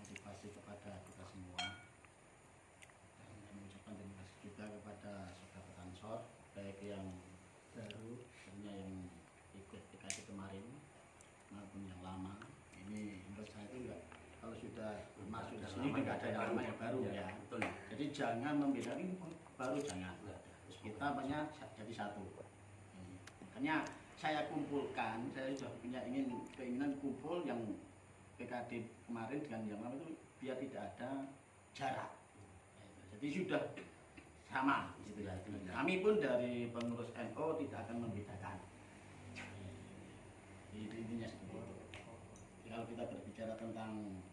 motivasi kepada kita semua, dan mengucapkan terima kasih juga kepada saudara Ansor, baik yang baru, tentunya yang ikut PKD kemarin maupun yang lama. Ini menurut saya itu enggak, kalau sudah masuk di sini tidak ada yang lama yang baru ya. Betul. Jadi jangan membedakan ini baru, jangan. Kita banyak jadi satu. Makanya saya kumpulkan, saya sudah punya keinginan kumpul yang PKD kemarin dengan yang lama itu biar tidak ada jarak. Jadi sudah sama gitu ya. Kami pun dari pengurus NU tidak akan membedakan. Intinya seperti itu. Kalau kita berbicara tentang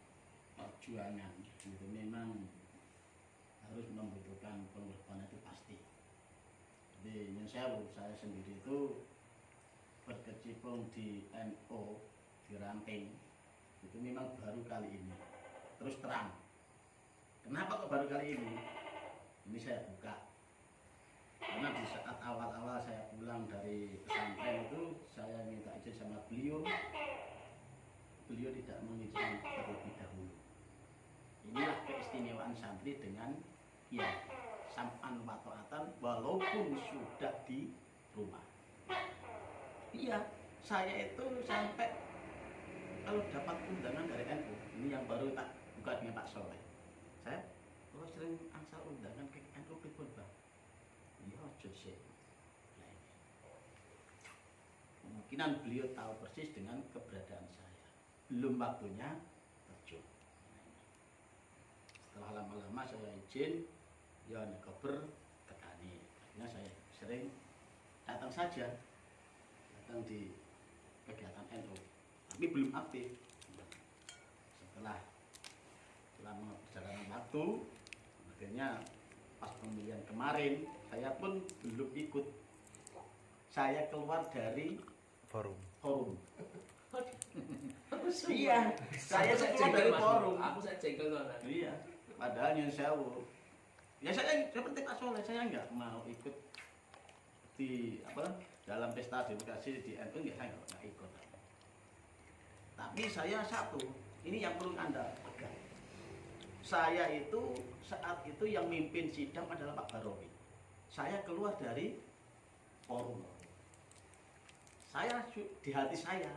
perjuangan, itu memang harus membutuhkan pengorbanan, itu pasti. Jadi saya sendiri itu berkecimpung di NU, di ranting, itu memang baru kali ini. Terus terang, kenapa kok baru kali ini? Ini saya buka. Karena di saat awal-awal saya pulang dari pesantren itu, saya minta izin sama beliau. Beliau tidak mengizinkan terlebih dahulu. Inilah keistimewaan santri dengan ya sam'an wa ta'atan walaupun sudah di rumah. Iya, saya itu sampai kalau dapat undangan dari NU, ini yang baru tak buka dengan Pak Soleh. Saya kalau sering angsal undangan ke NU pripun, Bang? Iya, ojo sih. Kemungkinan beliau tahu persis dengan keberadaan saya. Belum waktunya terjun. Setelah lama-lama saya izin, ya nekober tekani. Akhirnya saya sering datang saja, datang di kegiatan NU, tapi belum aktif. Setelah selama perjalanan waktu, akhirnya pas pemilihan kemarin, saya pun belum ikut. Saya keluar dari forum. Iya, saya keluar dari forum. Aku saya jengkel tuh. Iya, padahal yang sewu. Ya saya seperti Pak Soleh, saya nggak mau ikut di dalam pesta demokrasi di NU, saya nggak ikut. Tapi saya satu, ini yang perlu Anda pegang. Saya itu saat itu yang mimpin sidang adalah Pak Barowi. Saya keluar dari forum. Saya di hati saya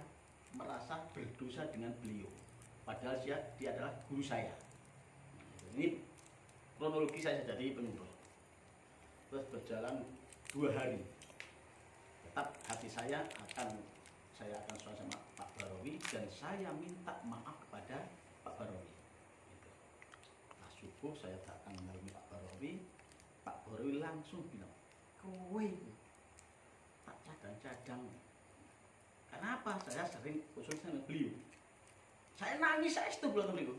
merasa berdosa dengan beliau, padahal dia adalah guru saya. Ini kronologi saya jadi pengurus. Terus berjalan 2 hari, tetap hati saya akan soal sama Pak Barowi, dan saya minta maaf kepada Pak Barowi. Nah, subuh saya datang menemui Pak Barowi langsung bilang, kowe tak cadang-cadang. Kenapa? Saya sering khususnya dengan beliau. Saya nangis, saya itu belum tahu.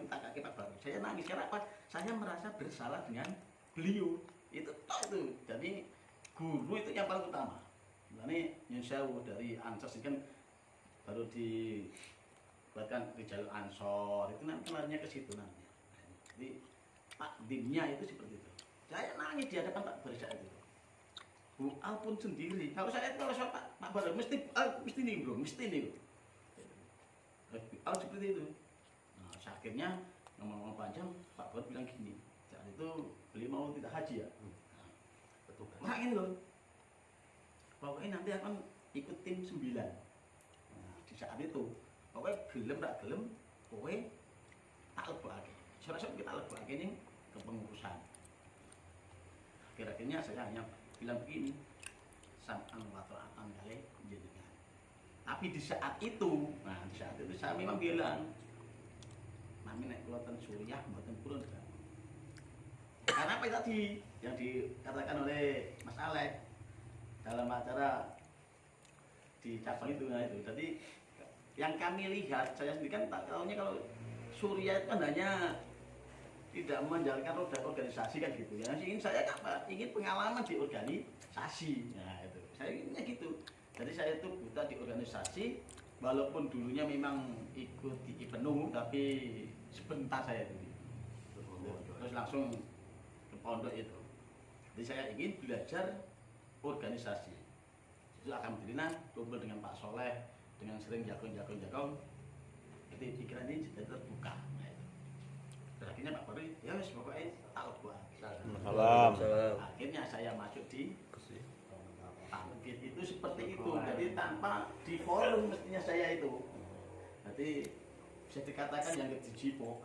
Tak kaki Pak Barowi. Saya nangis karena apa? Saya merasa bersalah dengan beliau. Itu toh itu. Jadi guru itu yang paling utama. Ini yang saya dari Ansor ini kan baru dibuatkan di jalur Ansor, itu nanti larinya ke situ nanti. Jadi takdimnya itu seperti itu. Saya nangis di hadapan Pak Barowi itu. Bu Al pun sendiri. Kalau saya kalau soal Pak Barowi mesti nih bro, mesti nih. Al seperti itu. Nah, akhirnya ngomong-ngomong panjang, Pak Barowi bilang gini. Saat itu beliau mau tidak haji ya. Betul. Nah ini loh. Pokoknya nanti akan ikut tim 9. Nah, di saat itu, pokoknya gelem tak gelem, pokoknya tak lebih. Soalnya kita lebih ini kepengurusan. Akhirnya saya hanya bilang begini, sam'an wa ta'atan kali jenengan. Tapi di saat itu, saya memang bilang, mami naik keluatan suriah, buatan purun kan. Karena apa tadi yang dikatakan oleh Mas Alek dalam acara di cabang itu, nah itu. Jadi yang kami lihat, saya sendiri kan tak tahunya kalau Suriah itu kan hanya tidak menjalankan roda organisasi kan gitu ya. Saya apa? Ingin pengalaman di organisasi. Nah itu. Saya inginnya gitu. Jadi saya itu buta di organisasi, walaupun dulunya memang ikut di penuh, tapi sebentar saya itu. Terus langsung ke pondok itu. Jadi saya ingin belajar organisasi. Itu alhamdulillah kumpul dengan Pak Soleh, dengan sering jagong. Jadi pikiran ini jadi terbuka. Nah, itu. Dan akhirnya Pak Polri, ya wis pokoknya tahu gua. Salam. Akhirnya saya masuk di Bangkit itu seperti itu. Jadi tanpa di forum mestinya saya itu. Jadi bisa dikatakan yang dijipok.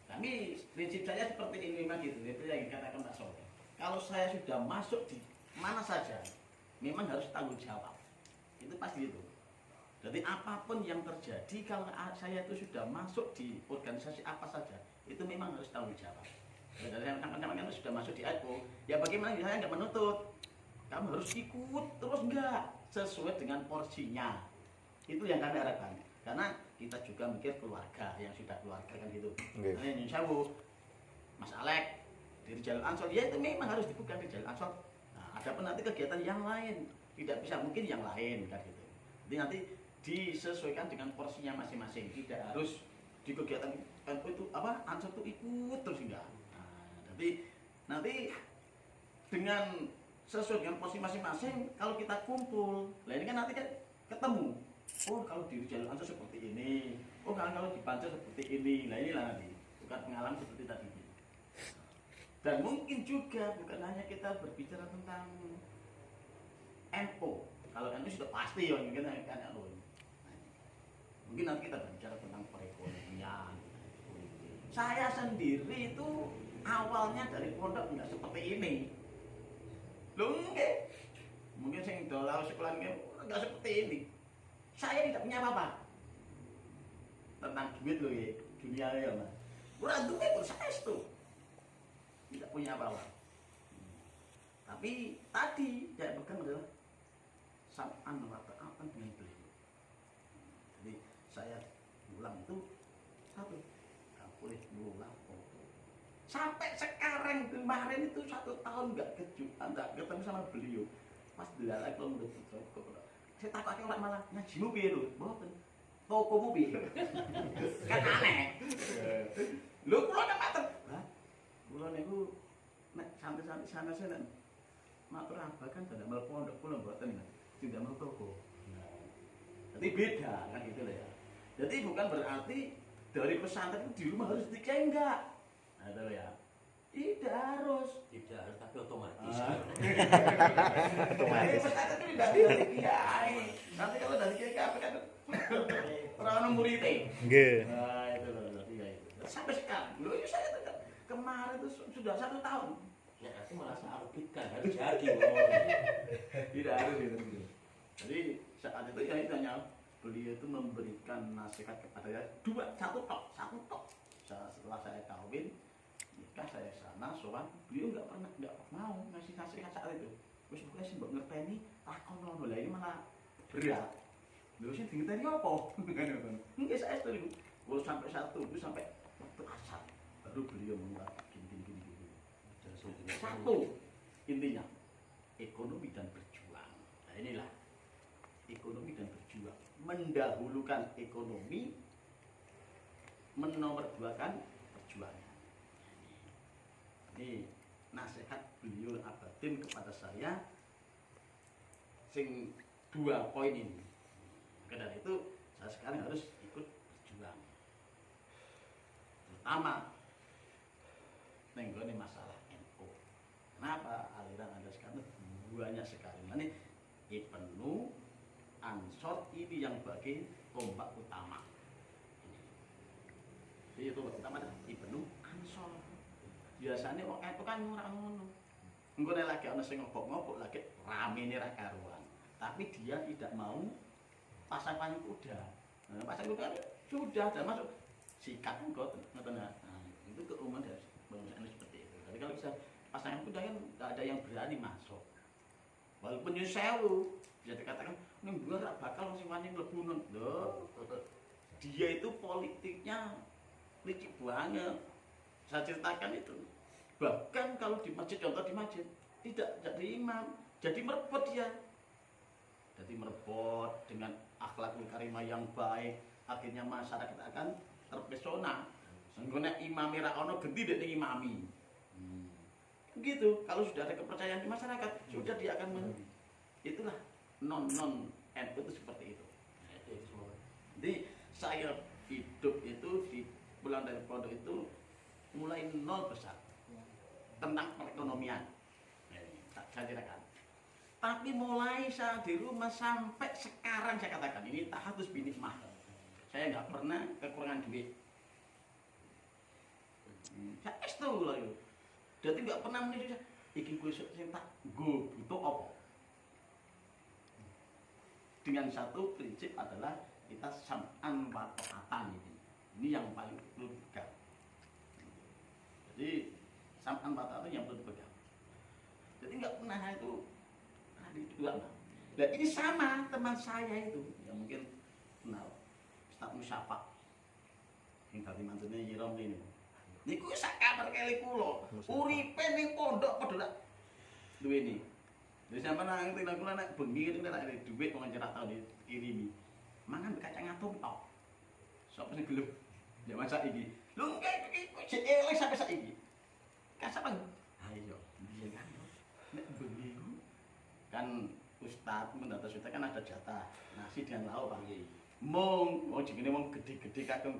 Kami prinsip saya seperti ini memang gitu. Itu yang dikatakan Pak Sol. Kalau saya sudah masuk di mana saja, memang harus tanggung jawab. Itu pasti itu. Jadi apapun yang terjadi kalau saya itu sudah masuk di organisasi apa saja, itu memang harus tanggung jawab. Dan teman-teman sudah masuk di AIPO, ya bagaimana saya nggak menuntut. Kamu harus ikut terus enggak sesuai dengan porsinya. Itu yang kami harapkan. Karena kita juga mikir keluarga yang sudah keluarga kan gitu. Nah, ini Insyaallah Mas Alek di Jalur Ansor, ya itu memang harus dibuka di Jalur Ansor. Nah, ada pun nanti kegiatan yang lain tidak bisa mungkin yang lain kan gitu. Jadi nanti disesuaikan dengan porsinya masing-masing. Tidak harus di kegiatan itu apa Ansor itu ikut terus enggak. Nah, jadi nanti dengan sesuai dengan porsi masing-masing, kalau kita kumpul, lah ini kan nanti kan ketemu. Oh kalau di Jalur Ansor seperti ini, oh kalau di Pancur seperti ini, lah inilah nanti bukan pengalaman seperti tadi. Dan mungkin juga bukan hanya kita berbicara tentang NU, kalau NU sudah pasti ya mungkin kan NU. Mungkin nanti kita berbicara tentang perekonomian. Saya sendiri itu awalnya dari pondok nggak seperti ini. Loh enggak, mungkin saya dolar sekolah enggak seperti ini. Saya tidak punya apa-apa tentang duit loh ya, dunia ya mas. Kurang duit pun saya itu tidak punya apa-apa. Tapi tadi saya pegang adalah sam'an wa ta'atan dengan beliau. Jadi saya ulang itu satu, nggak boleh ngulang foto. Sampai sekarang kemarin itu 1 tahun nggak ketemu sama beliau. Pas dilalai kalau menurut saya takutnya orang malah ngajimu piye lho, mboten. Tokomu piye? Kan aneh. Lho kula nek matur. Lah, kula niku nek santai-santai sana-sana matur abah kan damel pondok kula mboten tidak mau toko. Jadi beda kan gitu lah ya. Jadi bukan berarti dari pesantren itu di rumah harus dikiai enggak. Nah, itu ya. Tidak harus tapi otomatis. Otomatis. Pesantren itu tidak dari kiai. Nanti kalau dari kiai apa kan orang muridnya. Nggih. Nah, itu loh, iya itu. Sampai sekarang, loh itu saya tetap kemarin itu sudah 1 tahun. Ya, aku malah arbitkan harus jadi. Tidak harus gitu. Jadi saat itu ya itu hanya beliau itu memberikan nasihat kepada saya satu tok. Setelah saya kawin, nikah saya sana, soal beliau nggak mau ngasih nasihat saat itu. Terus pokoknya sih mbak ngerteni, takon lah ini malah berat. Lalu sih ngerteni apa? Enggak saya itu, kalau sampai satu itu sampai waktu asar baru beliau menguatkan gini. Satu intinya ekonomi dan berjuang. Nah inilah ekonomi dan berjuang, mendahulukan ekonomi, menomorduakan perjuangan. Ini nasihat beliau abadin kepada saya sing 2 poin ini. Karena itu saya sekarang harus ikut berjuang, terutama nenggone masalah NU. Kenapa aliran Anda sekarang banyak sekali? Ini Ibnu Ansor ini yang bagi tombak utama. Jadi tombak utama adalah Ibnu Ansor. Biasanya orang itu kan ora ngono. Engko nek lagi ana sing ngobok-ngobok lagi ramene ra karuan. Tapi dia tidak mau pasang kuda. Nah, pasang kuda sudah ada masuk sikat engko ngoten. Nah, itu keumuman dari bangsa seperti itu. Jadi kalau bisa pasangan kuda kan enggak ada yang berani masuk. Walaupun sewu, bisa dikatakan ning gua ora bakal sing wani mlebu nun. Lho, dia itu politiknya licik banget. Saya ceritakan itu. Bahkan kalau di masjid, contoh di masjid, tidak jadi imam, jadi merebut dia. Jadi merebut dengan akhlakul karimah yang baik, akhirnya masyarakat akan terpesona. Sehingga imam ra ono genti dek imami. Begitu, kalau sudah ada kepercayaan di masyarakat, sudah dia akan itulah non NU itu seperti itu. Jadi saya hidup itu pulang dari pondok itu mulai nol besar tentang perekonomian. Saya ceritakan. Tapi mulai saya di rumah sampai sekarang saya katakan ini tahatus binikmah. Saya nggak pernah kekurangan duit. Saya itu lah itu. Jadi nggak pernah menjadi iki kuwi sing tak nggo butuh apa. Dengan satu prinsip adalah kita sam'an wa ta'atan ini. Ini yang paling perlu dipegang. Jadi sam'an wa ta'atan yang perlu dipegang. Jadi nggak pernah itu hari itu enggak. Nah ini sama teman saya itu yang mungkin kenal Ustaz Musyafa yang tadi mantunya Yirom ini. Niku sak kamar kali kula. Uripe ning pondok padha duwe ini. Jadi sampe nang tinggal kula nek bengi itu nek ada duit wong cerak tau dikirimi. Mangan kacang atom tok. Sopo sing gelem? Ya masak iki. Lho engke iki jek elek sampe saiki. Kasar Bang. Ha iya, iya kan. Nek bengi kan ustaz mendatas ustaz kan ada jatah nasi dan lauk Pak. Mung jenenge wong gede-gede kakung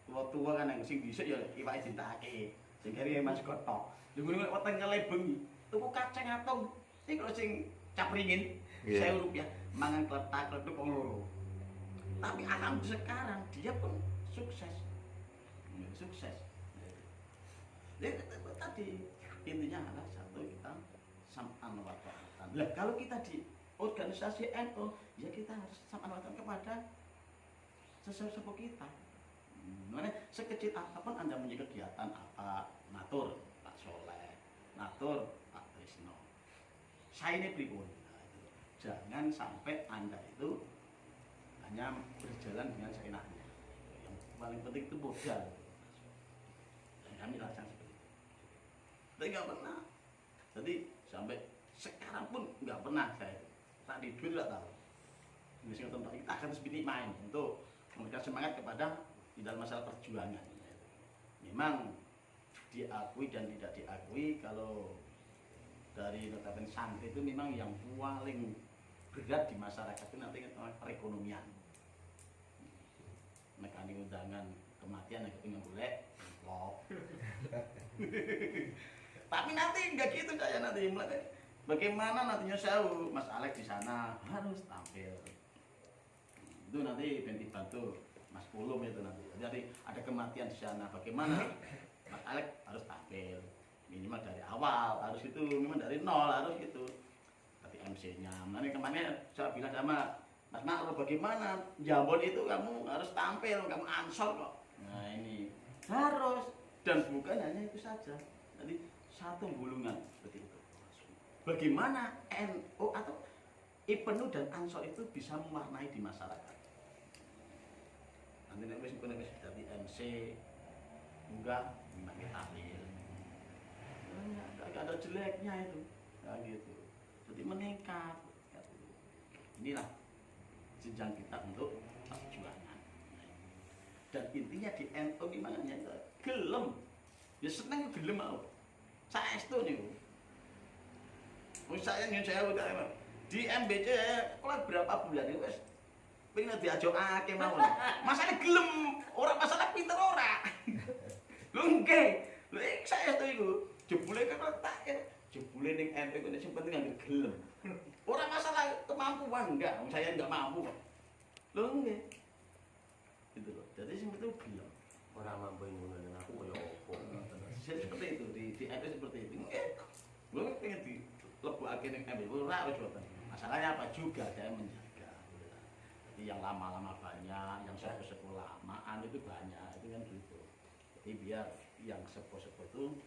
tua-tua kan yang sing dhisik ya iwake ditake. Sing keri Mas Gotok. Lho ngono weteng bengi. Tuku kacang atom. Ini kalau sing capringin, yeah. Rp1.000 mangan kletak-kletuk wong loro. Tapi alhamdulillah sekarang dia pun sukses. Sukses. Jadi tadi intinya adalah satu kita sam'an wa ta'atan. Lah kalau kita di organisasi NU, ya kita harus sam'an wa ta'atan kepada sesepuh kita. Makanya sekecil apapun Anda punya kegiatan apa, natur Pak Soleh, natur Pak Trisno. Saya ini pribun. Jangan sampai Anda itu hanya berjalan dengan seenaknya. Yang paling penting itu modal. Dan kami lakukan seperti itu. Tapi nggak pernah. Jadi sampai sekarang pun nggak pernah saya. Tadi duit nggak tahu. Misalnya tentang kita akan sebini main untuk memberikan semangat kepada di dalam masalah perjuangan. Memang diakui dan tidak diakui kalau dari notabene santri itu memang yang paling berat di masyarakat itu nanti perekonomian. Nekani undangan kematian yang kepingin boleh loh. Tapi nanti enggak gitu saya nanti mulai. Bagaimana nantinya saya Mas Alex di sana harus tampil. Itu nanti binti bantu Mas Pulum itu nanti. Jadi ada kematian di sana. Bagaimana Mas Alex harus tampil. Minimal dari awal harus itu, minimal dari nol harus gitu. Tapi MC-nya, nanti kemarin saya bilang sama Mas Makro, bagaimana Jambon itu kamu harus tampil, kamu ansor kok. Nah ini harus, dan bukan hanya itu saja. Jadi satu gulungan seperti itu. Bagaimana NU atau IPNU dan ansor itu bisa mewarnai di masyarakat. Nanti nek wis dari MC enggak memang tampil. Agak ada jeleknya itu, nah, gitu. Jadi meningkat. Inilah jenjang kita untuk perjuangan. Dan intinya di NU gimana ya? Gelem, ya seneng gelem mau. Saya itu nih, saya nyun saya udah di MBC, kalau berapa bulan itu, pengen diajak ake mau. Masalah gelem, orang masalah pinter orang. Lu enggak, lu saya itu. Jebule kan tak ya, jebule ning NU itu sing penting anggere gelem. Ora masalah kemampuan enggak, saya enggak mampu kok. Lho nggih. Gitu loh. Jadi sing penting gelem. Ora mampu ngono dengan aku koyo opo. Seperti itu di NU seperti itu. Lho pengen dilebokake ning NU ora wis boten. Masalahnya apa juga saya menjaga. Jadi yang lama-lama banyak, yang sepuh-sepuh lamaan itu banyak, itu kan gitu. Jadi biar yang sepuh-sepuh itu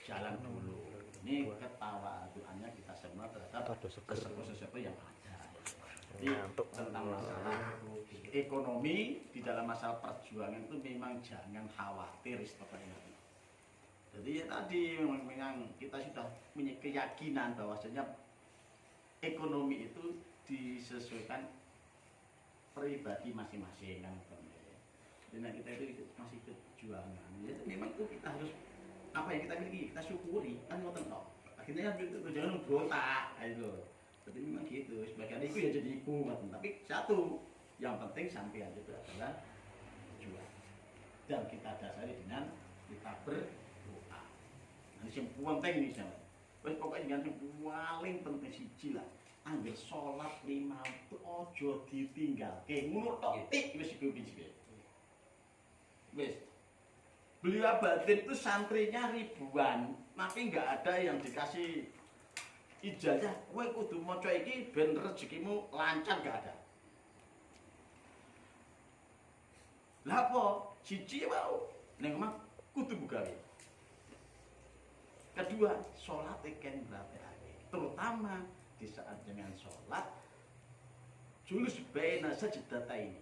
jalan dulu. Ini ketawa doanya kita semua terhadap sesuatu yang ada. Jadi tentang masalah ekonomi di dalam masalah perjuangan itu memang jangan khawatir seperti itu. Jadi ya tadi memang kita sudah punya keyakinan bahwasanya ekonomi itu disesuaikan pribadi masing-masing kan. Dan kita itu masih perjuangan. Jadi memang itu kita harus apa yang kita miliki kita syukuri kan mau tenang akhirnya jangan berontak itu jadi memang gitu sebagian itu ya jadi iku tapi satu Yang penting sampean itu adalah tujuan. Dan kita dasari dengan kita berdoa. Nah, yang penting ini sama. Wes pokoknya yang paling penting siji lah. Angger salat 5 waktu aja ditinggalke. Ngono tok tik wis iku biji. Wis. Beliau batin itu santrinya ribuan, tapi nggak ada yang dikasih ijazah. Kowe kudu maca iki ben rezekimu lancar, nggak ada. Lah apa? Siji wae ning omah kudu bugawe. Kedua, sholat ken berarti terutama di saat dengan sholat julus baina sajdatain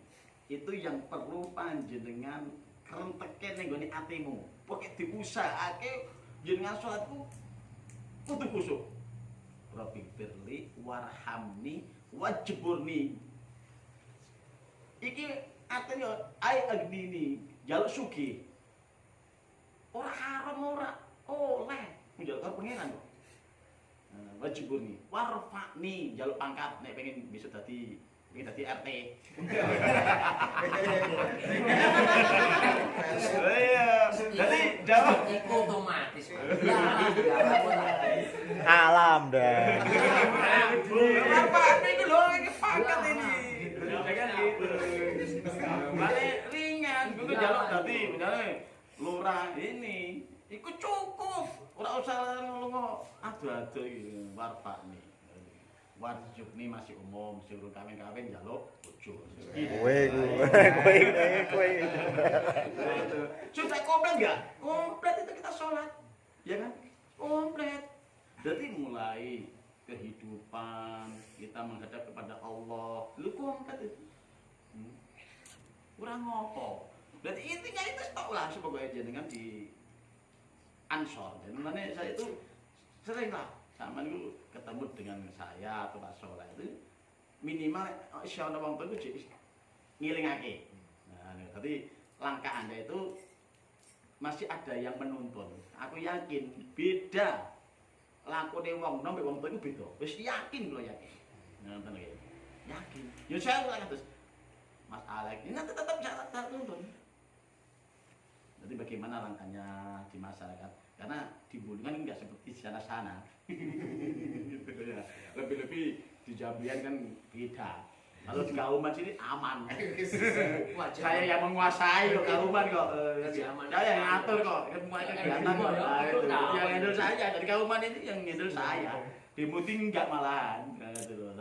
itu yang perlu panjenengan kerenteken ning gone atimu. Pokoke diusahake jenengan sholatku kudu khusyuk. Rabbi firli warhamni wajburni. Iki artinya ai agnini jaluk sugih. Ora haram ora oleh njaluk karo pengenan kok. Wajburni warfa'ni jaluk pangkat nek pengen bisa dadi RT. Iya, jadi jawab itu otomatis. Alam dah. Bapak ini lho ini pangkat ini. Jangan gitu. Balik ringan, gue jaluk tadi misalnya lurah ini, iku cukup. Ora usah lunga adu-adu iki warpak nih. Wajib nih masih umum, suruh kawin-kawin jaluk bojo. Kowe. Sudah komplit enggak? Komplit itu kita sholat. Ya kan? Komplit. Jadi mulai kehidupan kita menghadap kepada Allah. Lu komplit itu. Kurang ngopo. Berarti intinya itu stok lah sebagai jenengan di Ansor. Dan mana saya itu sering lah sama itu ketemu dengan saya atau Pak Soleh itu minimal insya Allah wong tuh itu ngilingake. Nah, tapi langkah Anda itu masih ada yang menuntun. Aku yakin beda lakone wong nom wong tuh itu beda. Wis yakin kula yakin. Nah, ngoten lho. Yakin. Ya saya ora terus Mas Alek ini nanti tetap tak tuntun. Jadi bagaimana langkahnya di masyarakat? Karena di Bulungan enggak seperti di sana-sana. Gitu ya. Lebih-lebih di Jambian kan beda. Kalau di Kauman sini aman. Saya yang menguasai kok Kauman kok. Saya yang ngatur kok. Semua kegiatan kok. Yang handle saya dari Kauman ini yang handle saya. Di Muting enggak malahan.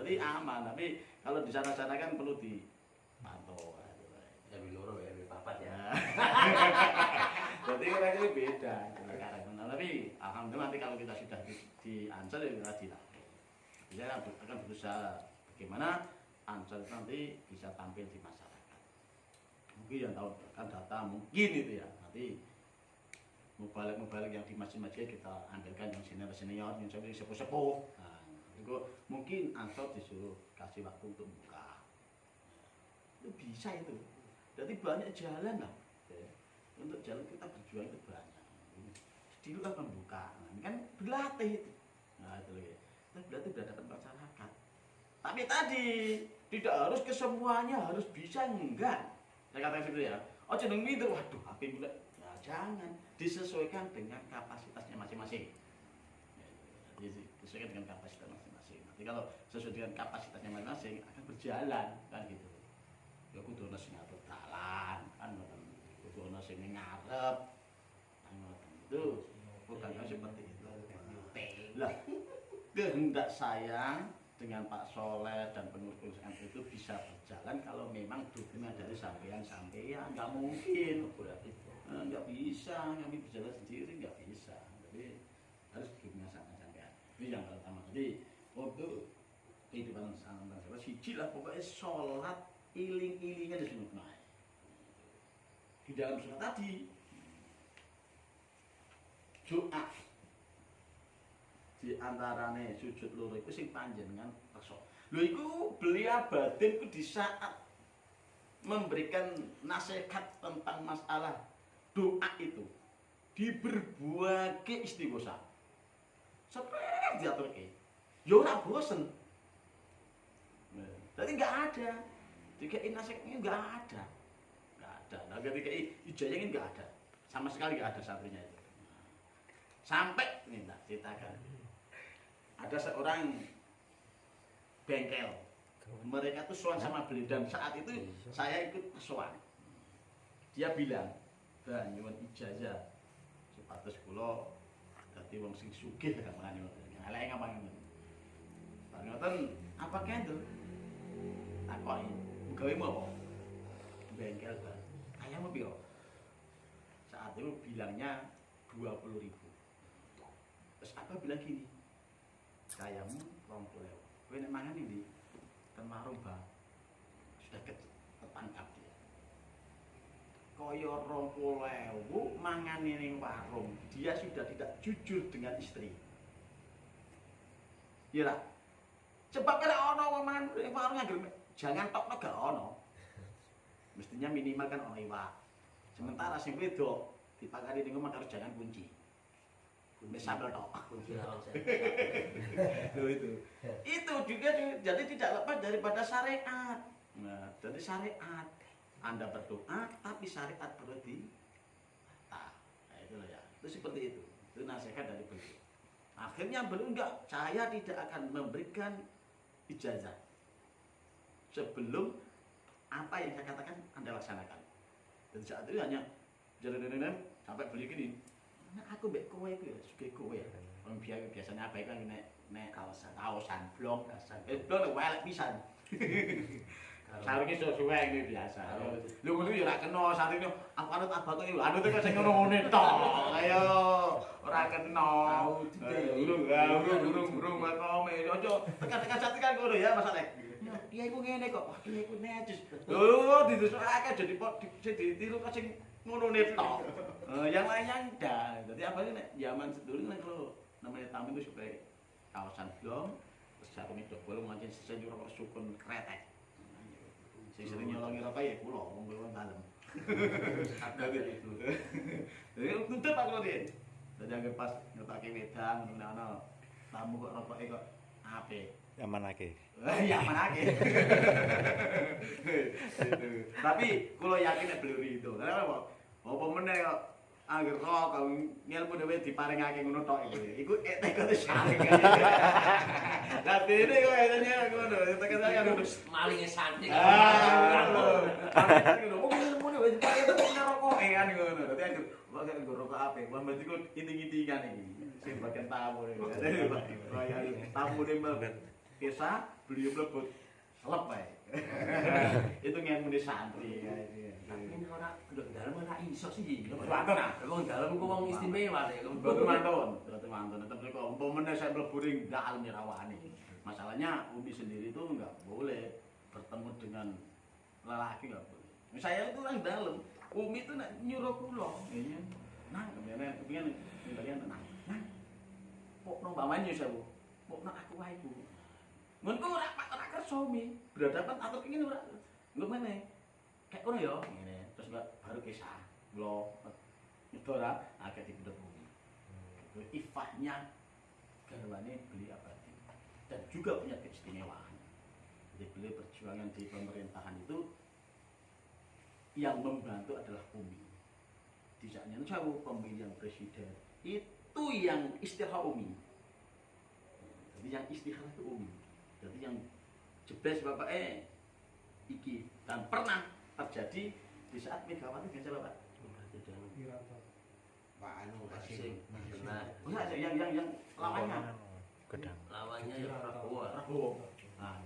Jadi aman. Tapi kalau di sana-sana kan perlu dipantau. Lebih loro ya, lebih papat ya. Jadi orang ini beda. Tapi alhamdulillah nanti kalau kita sudah di Ansor ya kita dilatih. Saya akan berusaha bagaimana Ansor itu nanti bisa tampil di masyarakat. Mungkin yang tahu kan data mungkin itu ya. Nanti mubalik yang di masjid-masjid kita ambilkan yang senior, yang sepuh-sepuh. Nah, itu mungkin Ansor disuruh kasih waktu untuk buka. Itu bisa itu. Jadi banyak jalan lah. Untuk jalan kita berjuang itu banyak. Dulu kan membuka, ini kan berlatih itu. Nah itu lagi. Kita berlatih berhadapan masyarakat. Tapi tadi tidak harus kesemuanya harus bisa, enggak. Saya katakan seperti itu ya. Oh jeneng itu, waduh, api pula. Ya jangan, disesuaikan dengan kapasitasnya masing-masing. Disesuaikan dengan kapasitas masing-masing. Nanti kalau sesuai dengan kapasitasnya masing-masing akan berjalan kan gitu. Ya kudu ono sing ngatur dalan, kan kudu ono sing ngarep. Itu bukan seperti itu. Lah, kehendak saya dengan Pak Soleh dan pengurus NU itu bisa berjalan kalau memang dukungan dari sampean nggak mungkin. Nggak bisa, kami berjalan sendiri nggak bisa. Jadi harus dukungan sama sampean. Itu yang pertama. Jadi untuk kehidupan sangat siji lah pokoknya sholat iling-ilingnya di sini. Di dalam sholat tadi doa di antarane sujud loro iku sing panjenengan reksa. Lho iku beliau batin ku di saat memberikan nasihat tentang masalah doa itu di berbagai istighosa. Seperti diaturke. Ya ora bosen. Jadi enggak ada. dikei nasihatnya nggak ada. Nah, ketika ijazah ini nggak ada, sama sekali nggak ada santrinya itu. Sampai ini tak ceritakan, ada seorang bengkel, mereka tuh sowan sama beliau dan saat itu saya ikut sowan. Dia bilang, "Bah, nyuwun ijazah, sepatus kula dadi wong sing sugih gak mangane ngoten." Elek ngapain ngoten. Bar ngoten, apa kendel? Takoki, "Gawe apa?" Bengkel, Bang. Ayam piro? Saat itu bilangnya 20.000. Terus apa bilang gini, kayamu 20.000. Kowe nek mangan ndi? Ten warung, Bang. Sudah ketangkap dia. Kaya 20.000 mangan ning warung. Dia sudah tidak jujur dengan istri. Iya lah. Sebab kalau ono mangan ning warung jangan tokno gak ono. Mestinya minimal kan ono iwak. Sementara sing wedok dipakani ning omah karo jangan kunci. Kunci sambel tok. Kunci lawan saya. Itu juga jadi tidak lepas daripada syariat. Nah, jadi syariat. Anda berdoa tapi syariat perlu ditata. Nah, itu loh ya. Itu seperti itu. Itu nasihat dari beliau. Akhirnya beliau enggak, saya tidak akan memberikan ijazah sebelum apa yang saya katakan Anda laksanakan. Dan saat itu hanya jalan-jalan sampai beli gini. Nah, aku mbek kowe iku ya, sugih kowe ya. Wong biasanya apa kan nek kaosan blong, blong welek pisan. Sarunge sesuai ini biasa. Lho ngono ya ora kena sarine aku anut abang kok anut kok sing ngono-ngono tok. Ayo ora kena. Urung makome. Ojo tekan-tekan jati kan ngono ya Mas Alek. Kiai ku ngene kok. Kiai ku necis. Lho didusukake jadi ditiru kok sing ngono tok. Yang lainnya enggak. Jadi apa ini nek zaman sedulur nek kalau namanya tamu itu supaya kawasan blong terus sarunge dobol mancing sesuk rokok sukun kretek. Sing sering nyolongi rokok ya kula wong dalem. Ada itu. Jadi tutup Pak Klodin. Dadi anggere pas ngetake wedang ngono tamu kok rokoke kok apik. Amanake. Ya manake. Tapi kula yakin nek beliau itu. Karena apa meneh kok anggere kok ngilmu dhewe diparingake ngono tok iki. Iku tekad saling. Lah dene kok etene ngono, tekad saya ngono. Malinge santing. Ngono ilmu dhewe diparingake rokok kan ngono. Dadi anggere kok rokok apik. Wah berarti kok inting-intingan iki. Sing bagian tamu iki. Tamu ne kisah beliau mlebut selep bae. Itu ngene santri kae. Tapi ora ndok dalem ora iso sih. Mantun ah. Wong dalem ku wong istimewa nek. Mboten mantun. Tetep kok umpamane saya mlebu ring dalem nyerawani. Masalahnya Umi sendiri itu enggak boleh bertemu dengan lelaki enggak boleh. Saya itu orang dalem. Umi itu nek nyuruh kula. Iya. Nang kemene kalian tenang. Nang. Kok nombamane sewu. Kok nak aku wae Bu. Mun ku ora kersa Umi. Berhadapan atur kene ora. Lho meneh. Kayak kono ya ngene. Terus baru kisah. Kula nyedora agak dipendhet Umi. Itu ifahnya garwane beliau abadi. Dan juga punya keistimewaan. Jadi beliau perjuangan di pemerintahan itu yang membantu adalah Umi. Tidak hanya jauh pemilihan presiden itu yang istihara Umi. Jadi yang istihara itu Umi. Jadi yang jebes bapak iki dan pernah terjadi di saat Megawati biasa bapak. Pak Anu Hasim. Benar. Enggak yang lawannya. Gedang. Lawannya ya Prabowo. Nah,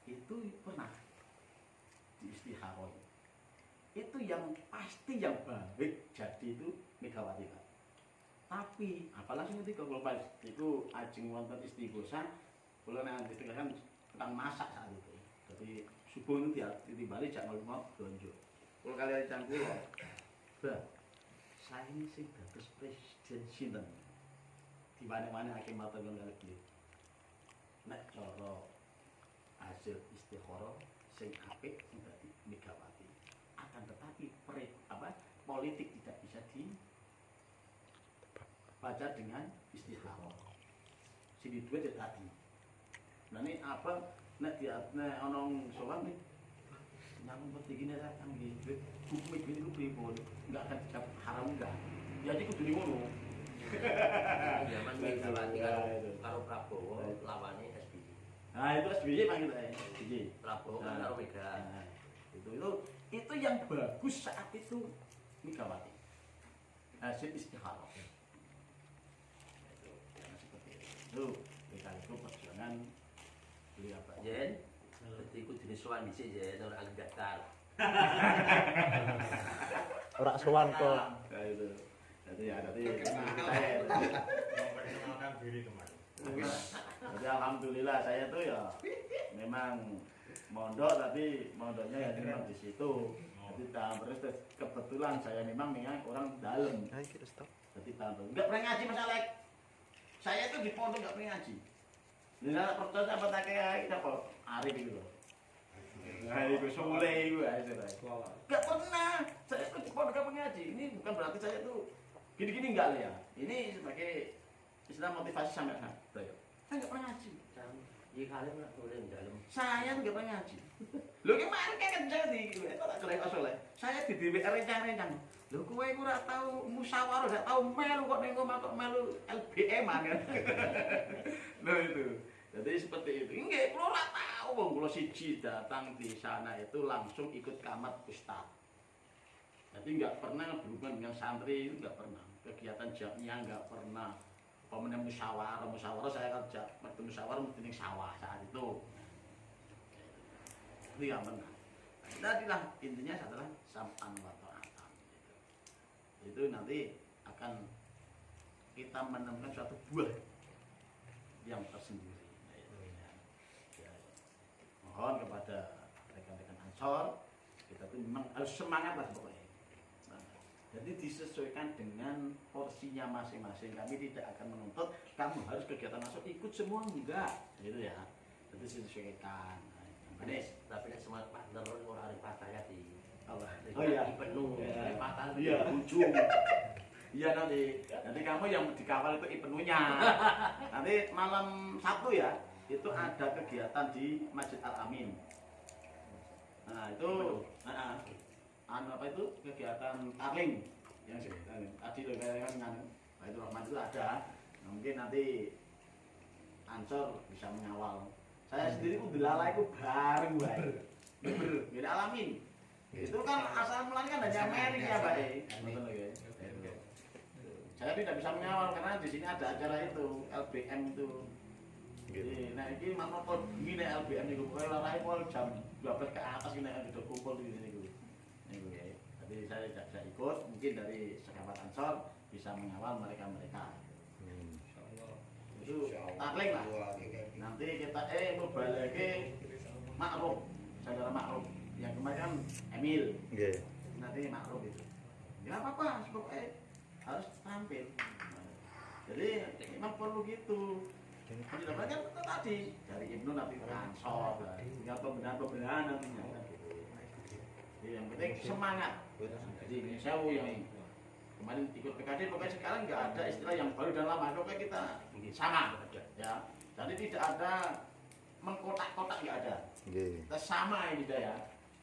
itu pernah di istihara. Itu yang pasti yang baik jadi itu Megawati Pak. Tapi apalagi nanti kalau pas itu ajeng wonten istighosa kula nanti kan tukang masak saat itu. Jadi subuh itu ya ditimbali jak mau blonjo. Kula kalian cangkul Bah, saya ini sing dados presiden sinten. Di mana-mana hakim mata kali beliau. Nek cara hasil istikharah sing apik sing dadi Megawati. Akan tetapi politik tidak bisa dibaca dengan istikharah. Sing duwe tadi. Nah ini apa nek ana sowan nih nyambung seperti gini kan gitu. Hukum ini ku pripun? Enggak akan dicap haram enggak. Jadi kudu di ngono. Zaman Megawati karo Prabowo lawane SBY. Nah, itu SBY panggil SBY. Prabowo kan karo Mega. Nah, itu yang bagus saat itu Megawati. Hasil istikharah. Itu yang seperti itu. Kita itu perjuangan beliau Pak Jen, dadi iku jenis sowan dhisik Jen ora daftar. Ora sowan kok. Nah, itu. Jadi memperkenalkan diri kemarin. jadi alhamdulillah saya tuh ya memang mondok tapi mondoknya ya memang di situ. Jadi terus kebetulan saya memang orang dalam. Ayo kita stop. Jadi tahun enggak pernah ngaji Mas Alek. Saya itu di pondok enggak pernah ngaji. Nggak percaya apa tak kayak kita kok Arif itu loh. Nah itu Sule itu enggak pernah. Saya itu di pondok enggak pernah ngaji. Ini bukan berarti saya tuh gini-gini enggak ya. Ini sebagai istilah motivasi sampai sana. Saya enggak pernah ngaji. Iya kalian nggak boleh dalam. Saya enggak pernah ngaji. Lho kemarin kan jadi itu tak kelek Soleh. Saya di DPR rencang-rencang. Lho kowe iku ora tau musyawarah, gak tau melu kok ning omah kok melu LBM kan. Lho itu. Jadi seperti itu. Nggih, kula ora tau wong kula siji datang di sana itu langsung ikut kamat ustaz. Jadi enggak pernah berhubungan dengan santri, itu enggak pernah. Kegiatan jamnya enggak pernah. Pemenang musyawarah saya kerja waktu musyawarah mesti ning sawah saat itu. Itu yang benar. Tadilah intinya adalah sam'an wa ta'atan. Itu nanti akan kita menemukan suatu buah yang tersendiri. Mohon kepada rekan-rekan Ansor, kita tuh memang harus semangat lah pokoknya. Jadi disesuaikan dengan porsinya masing-masing. Kami tidak akan menuntut kamu harus kegiatan masuk ikut semua enggak, gitu ya. Jadi disesuaikan. Manis, Tapi nek semua partner ora arep patah di. Allah. Oh iya, penuh. Ya. Patah Iya, ujung. Iya nanti kamu yang dikawal itu ipenunya. Nanti malam Sabtu ya, itu ada kegiatan di Masjid Al Amin. Nah itu, apa itu kegiatan tarling yang tadi loh kan itu Rahman itu ada. Mungkin nanti Ansor bisa mengawal. Saya sendiri ku delala itu bareng wae. Bener, alamin. Itu kan asal mulanya kan hanya Mary ya, Pak. Saya tidak bisa mengawal karena di sini ada acara itu, LBM itu. Jadi, nah ini makna kok gini LBM itu, kalau lari pol jam 12 ke atas ini kan sudah kumpul di sini gitu. Jadi saya tidak bisa ikut, mungkin dari sahabat Ansor bisa mengawal mereka-mereka. Itu takling lah. Nanti kita mau balik ke Ma'ruf, saudara Ma'ruf. Yang kemarin kan Emil. Nggih. Nanti Ma'ruf itu. Ya apa-apa, pokoknya harus tampil. Jadi memang perlu gitu. Tidak kan itu tadi dari Ibnu nanti ke Ansor, ya pembenahan nantinya kan gitu. Jadi yang penting semangat. Jadi saya yang kemarin ikut PKD, pokoknya sekarang nggak ada istilah yang baru dan lama, pokoknya kita sama, ya. Jadi tidak ada mengkotak-kotak, nggak ada. Kita sama ini ya.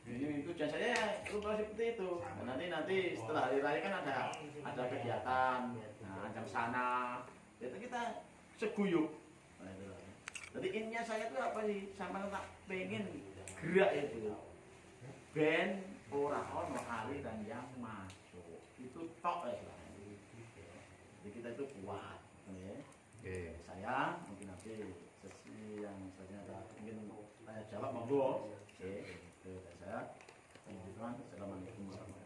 Ini tujuan saya itu seperti itu. Nah, nanti setelah hari raya kan ada kegiatan, nah jam sana, itu kita seguyup. Nah, itu. Jadi intinya saya tuh apa sih? Sama tak pengen gerak itu. Ben orang ono aliran yang masuk itu tok ya. Jadi kita itu kuat, ya. Saya mungkin nanti sesi yang selanjutnya mungkin tanya jawab monggo. Oke, itu saya. Assalamualaikum warahmatullahi wabarakatuh.